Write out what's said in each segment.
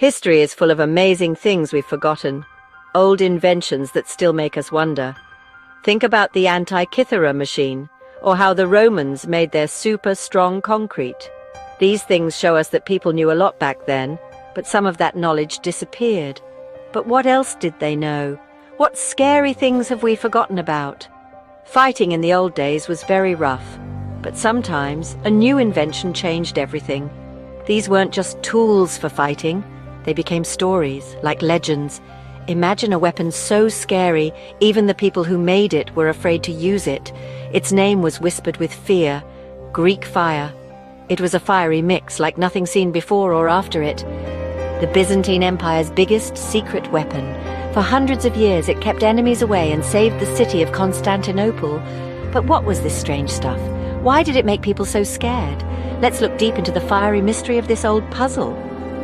History is full of amazing things we've forgotten, old inventions that still make us wonder. Think about the Antikythera machine, or how the Romans made their super strong concrete. These things show us that people knew a lot back then, but some of that knowledge disappeared. But what else did they know? What scary things have we forgotten about? Fighting in the old days was very rough, but sometimes a new invention changed everything. These weren't just tools for fighting, they became stories, like legends. Imagine a weapon so scary, even the people who made it were afraid to use it. Its name was whispered with fear: Greek fire. It was a fiery mix like nothing seen before or after it. The Byzantine Empire's biggest secret weapon. For hundreds of years it kept enemies away and saved the city of Constantinople. But what was this strange stuff? Why did it make people so scared? Let's look deep into the fiery mystery of this old puzzle.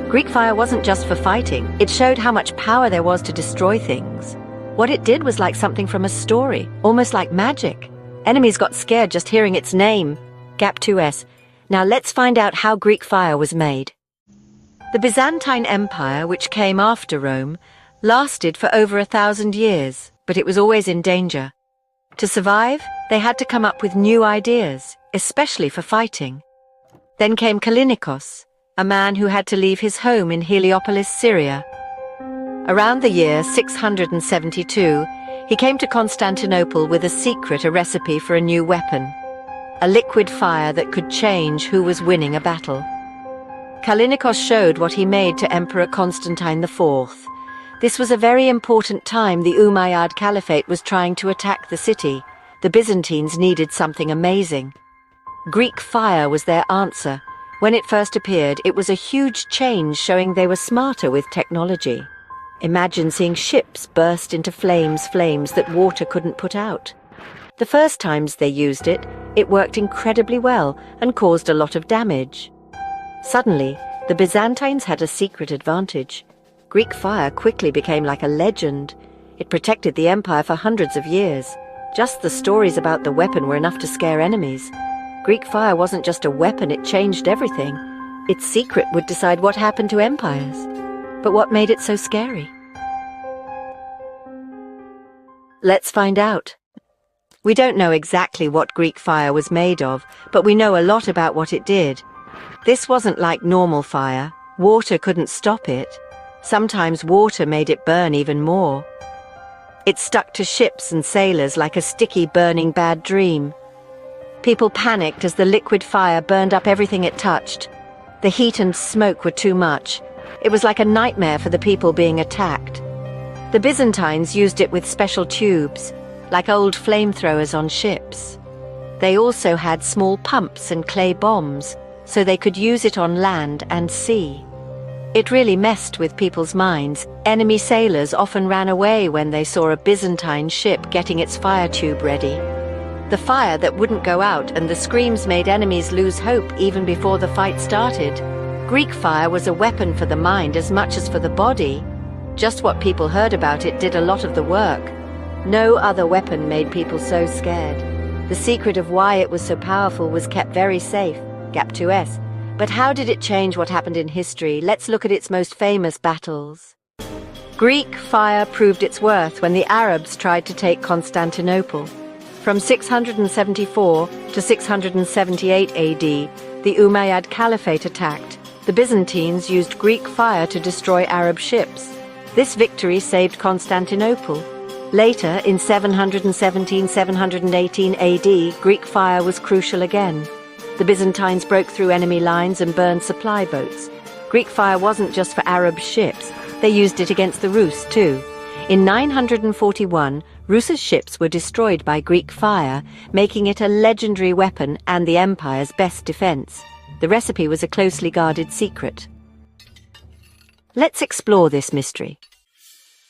Greek fire wasn't just for fighting, it showed how much power there was to destroy things. What it did was like something from a story, almost like magic. Enemies got scared just hearing its name, GAP2S. Now let's find out how Greek fire was made. The Byzantine Empire, which came after Rome, lasted for over 1,000 years, but it was always in danger. To survive, they had to come up with new ideas, especially for fighting. Then came Callinicos, a man who had to leave his home in Heliopolis, Syria. Around the year 672, he came to Constantinople with a recipe for a new weapon, a liquid fire that could change who was winning a battle. Callinicos showed what he made to Emperor Constantine IV. This was a very important time the Umayyad Caliphate was trying to attack the city. The Byzantines needed something amazing. Greek fire was their answer. When it first appeared, it was a huge change, showing they were smarter with technology. Imagine seeing ships burst into flames that water couldn't put out. The first times they used it, it worked incredibly well and caused a lot of damage. Suddenly, the Byzantines had a secret advantage. Greek fire quickly became like a legend. It protected the empire for hundreds of years. Just the stories about the weapon were enough to scare enemies. Greek fire wasn't just a weapon, it changed everything. Its secret would decide what happened to empires. But what made it so scary? Let's find out. We don't know exactly what Greek fire was made of, but we know a lot about what it did. This wasn't like normal fire. Water couldn't stop it. Sometimes water made it burn even more. It stuck to ships and sailors like a sticky, burning bad dream. People panicked as the liquid fire burned up everything it touched. The heat and smoke were too much. It was like a nightmare for the people being attacked. The Byzantines used it with special tubes, like old flamethrowers on ships. They also had small pumps and clay bombs, so they could use it on land and sea. It really messed with people's minds. Enemy sailors often ran away when they saw a Byzantine ship getting its fire tube ready. The fire that wouldn't go out and the screams made enemies lose hope even before the fight started. Greek fire was a weapon for the mind as much as for the body. Just what people heard about it did a lot of the work. No other weapon made people so scared. The secret of why it was so powerful was kept very safe, GAP2S. But how did it change what happened in history? Let's look at its most famous battles. Greek fire proved its worth when the Arabs tried to take Constantinople. From 674 to 678 AD, the Umayyad Caliphate attacked. The Byzantines used Greek fire to destroy Arab ships. This victory saved Constantinople. Later, in 717–718 AD, Greek fire was crucial again. The Byzantines broke through enemy lines and burned supply boats. Greek fire wasn't just for Arab ships, they used it against the Rus too. In 941, Rus's ships were destroyed by Greek fire, making it a legendary weapon and the empire's best defense. The recipe was a closely guarded secret. Let's explore this mystery.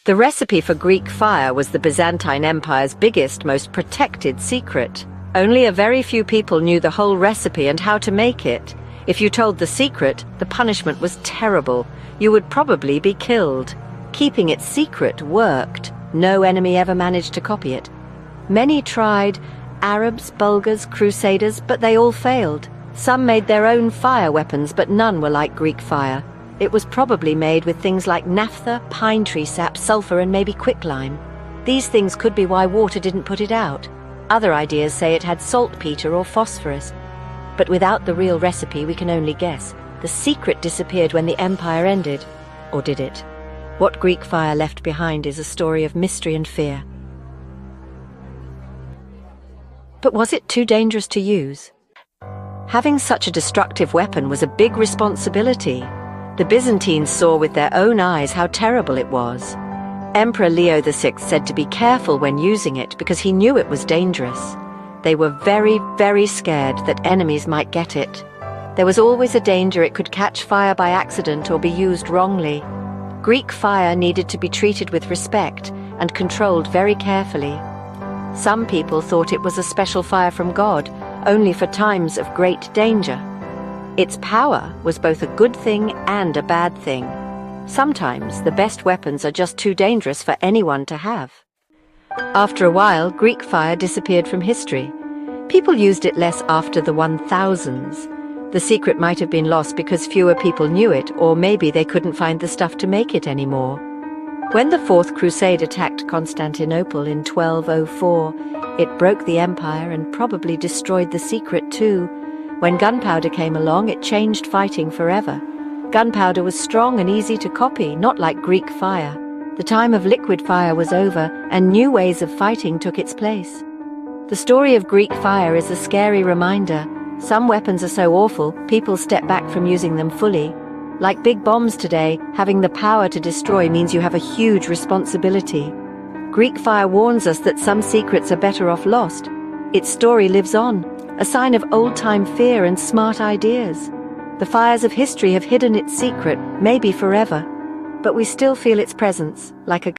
The recipe for Greek fire was the Byzantine Empire's biggest, most protected secret. Only a very few people knew the whole recipe and how to make it. If you told the secret, the punishment was terrible. You would probably be killed. Keeping it secret worked. No enemy ever managed to copy it. Many tried, Arabs, Bulgars, Crusaders, but they all failed. Some made their own fire weapons, but none were like Greek fire. It was probably made with things like naphtha, pine tree sap, sulfur, and maybe quicklime. These things could be why water didn't put it out. Other ideas say it had saltpeter or phosphorus. But without the real recipe, we can only guess. The secret disappeared when the empire ended. Or did it? What Greek fire left behind is a story of mystery and fear. But was it too dangerous to use? Having such a destructive weapon was a big responsibility. The Byzantines saw with their own eyes how terrible it was. Emperor Leo VI said to be careful when using it because he knew it was dangerous. They were very, very scared that enemies might get it. There was always a danger it could catch fire by accident or be used wrongly. Greek fire needed to be treated with respect and controlled very carefully. Some people thought it was a special fire from God, only for times of great danger. Its power was both a good thing and a bad thing. Sometimes the best weapons are just too dangerous for anyone to have. After a while, Greek fire disappeared from history. People used it less after the 1000s. The secret might have been lost because fewer people knew it, or maybe they couldn't find the stuff to make it anymore. When the Fourth Crusade attacked Constantinople in 1204, it broke the empire and probably destroyed the secret too. When gunpowder came along, it changed fighting forever. Gunpowder was strong and easy to copy, not like Greek fire. The time of liquid fire was over, and new ways of fighting took its place. The story of Greek fire is a scary reminder. Some weapons are so awful, people step back from using them fully. Like big bombs today, having the power to destroy means you have a huge responsibility. Greek fire warns us that some secrets are better off lost. Its story lives on, a sign of old-time fear and smart ideas. The fires of history have hidden its secret, maybe forever, but we still feel its presence, like a